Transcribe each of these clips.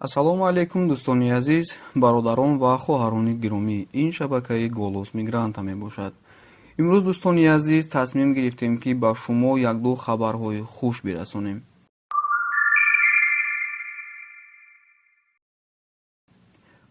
ассалому алайкум дӯстони азиз, бародарон ва хоҳарони гиромӣ. Ин шабакаи Голос Мигранта мебошад. имрӯз дӯстони азиз тасмим гирифтем ки ба шумо як-ду хабарҳои хуш бирасонем.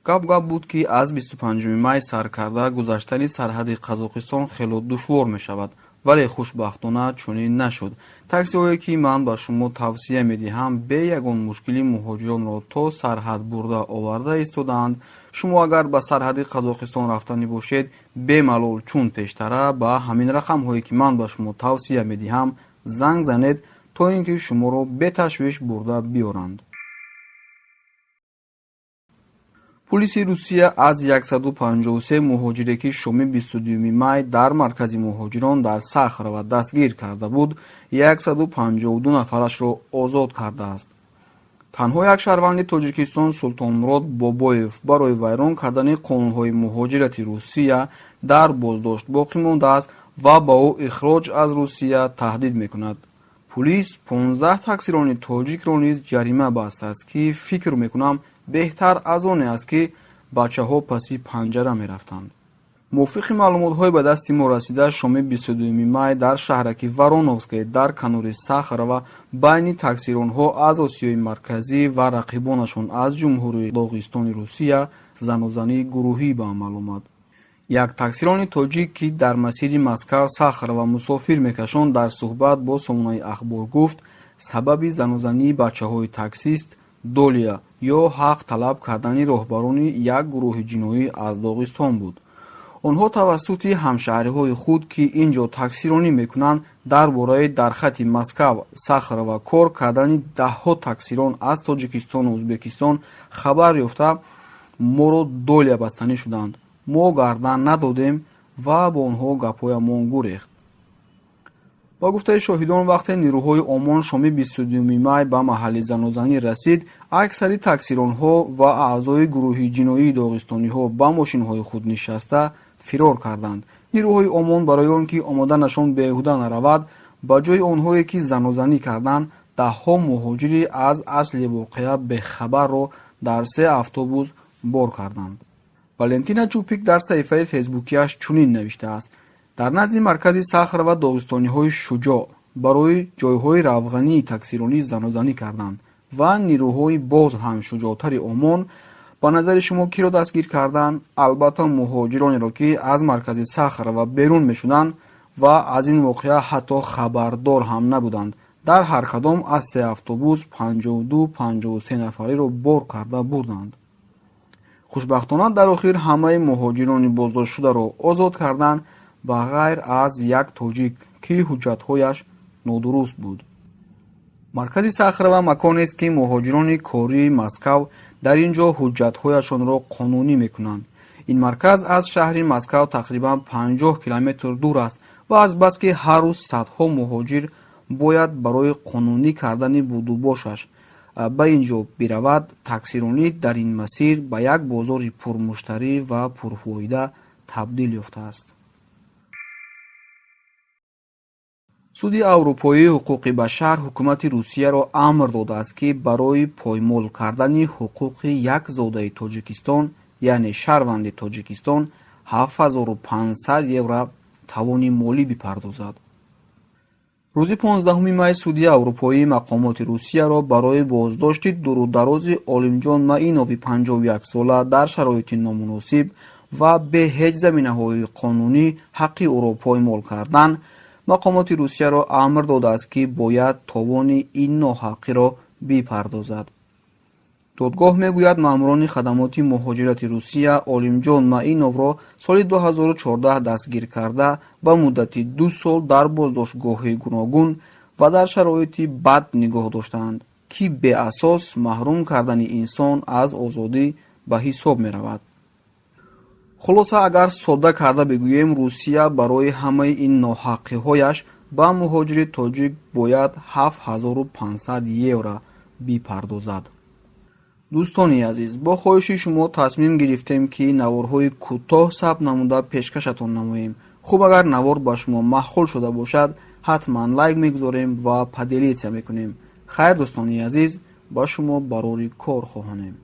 гап буд ки аз 25 май сар карда гузаштани сарҳади Қазоқистон хело душвор мешавад, вале хушбахтона чунин нашуд. таксиҳое ки ман ба шумо тавсия медиҳам бе ягон мушкили муҳоҷиронро то сарҳад бурда оварда истодаанд. шумо агар ба сарҳади Қазоқистон рафтанӣ бошед, бемалол чун пештара ба ҳамин рақамҳое ки ман ба шумо тавсия медиҳам занг занед, то ин ки шуморо беташвиш бурда биёранд. пулиси Русия аз 153 муҳоҷире ки шоми 22 май дар маркази муҳоҷирон дар Сахарова дастгир карда буд, 152 нафарашро озод кардааст. танҳо як шаҳрванди Тоҷикистон Султонмурод Бобоев барои вайрон кардани қонунҳои муҳоҷирати Русия дар боздошт боқӣ мондааст ва ба ӯ ихроҷ аз Русия таҳдид мекунад. пулис 15 таксирони тоҷикро низ ҷарима бастааст ки фикр мекунам беҳтар аз оне аст ки бачаҳо паси панҷара мерафтанд. мувофиқи маълумотҳои ба дасти мо расида, шоми 22 май дар шаҳраки Вороновское дар канори Сахарова байни таксиронҳо аз Осиёи марказӣ ва рақибонашон аз ҷумҳурии Доғистони Русия занозанӣ гурӯҳӣ ба амал омад. як таксирони тоҷик ки дар масири Москав Сахарова мусофир мекашонд дар суҳбат бо Сомонаи Ахбор гуфт, сабаби занозании бачаҳои таксист долия ё ҳақ талаб кардани роҳбарони як гурӯҳи ҷиноӣ аз Доғистон буд. онҳо тавассути ҳамшаҳриҳои худ ки ин ҷо таксиронӣ мекунанд дар бораи дар хати Москав Сахарова кор кардани даҳҳо таксирон аз Тоҷикистону Ӯзбекистон хабар ёфта моро долия бастанӣ шуданд. мо гардан надодем ва бо онҳо гапҳоямон гурехт. ба гуфтаи шоҳидон, вақте нирӯҳои омон шоми 22 май ба маҳалли занозанӣ расид, аксари таксиронҳо ва аъзои гурӯҳи ҷиноии доғистониҳо ба мошинҳои худ нишаста фирор карданд. нирӯҳои омон барои он ки омоданашон беҳуда наравад, ба ҷои онҳое ки занозанӣ карданд, даҳҳо муҳоҷири аз асли воқеа бехабарро дар 3 автобус бор карданд. валентина Чупик дар саҳифаи фейсбукиаш чунин навиштааст: дар назди маркази Сахарова доғистониҳои шуҷоъ барои ҷойҳои равғании таксиронӣ занозанӣ карданд ва нирӯҳои боз ҳам шуҷоътари омон ба назари шумо киро дастгир карданд? албатта муҳоҷиронеро ки аз маркази Сахарова берун мешуданд ва аз ин воқеа ҳатто хабардор ҳам набуданд. дар ҳар кадом аз 3 автобус 52-53 нафариро бор карда бурданд. хушбахтона дар охир ҳамаи муҳоҷирони боздоштшударо озод карданд ба ғайр аз як тоҷик ки ҳуҷҷатҳояш нодуруст буд. маркази Сахарова маконест ки муҳоҷирони кории Москав дар ин ҷо ҳуҷҷатҳояшонро қонунӣ мекунанд. ин марказ аз шаҳри Москав тақрибан 50 километр дур аст ва азбаски ҳар рӯз садҳо муҳоҷир бояд барои қонунӣ кардани будубошаш ба ин ҷо биравад. таксиронӣ дар ин масир ба як бозори пурмуштарӣ ва пурфоида табдил ёфтааст. суди аврупоии ҳуқуқи башар ҳукумати Русияро амр додааст ки барои поймол кардани ҳуқуқи як зодаи Тоҷикистон, яъне шаҳрванди Тоҷикистон, 7500 евро тавони молӣ бипардозад. рӯзи 15 май суди аврупоии мақомоти Русияро барои боздошти дурударози Олимҷон Маинови 51 сола дар шароити номуносиб ва бе ҳеҷ заминаҳои қонунӣ ҳаққи ӯро поймол кардан, мақомоти Русияро амр додааст ки бояд товони ин ноҳаққиро бипардозад. додгоҳ мегӯяд маъмурони хадамоти муҳоҷирати Русия Олимҷон Маиновро соли 2014 дастгир карда ба муддати 2 сол дар боздоштгоҳи гуногун ва дар шароити бад нигоҳ доштаанд, ки беасос маҳрум кардани инсон аз озодӣ ба ҳисоб меравад. хулоса, агар содда карда бигӯем, Русия барои ҳамаи ин ноҳаққиҳояш ба муҳоҷири тоҷик бояд 7500 евро бипардозад. дӯстони азиз, бо хоҳиши шумо тасмим гирифтем ки наворҳои кӯтоҳ сабт намуда пешкашатон намоем. хуб, агар навор ба шумо маъқул шуда бошад, ҳатман лайк мегузорем ва поделитсия мекунем. хайр дӯстони азиз, ба шумо барори кор хоҳонем.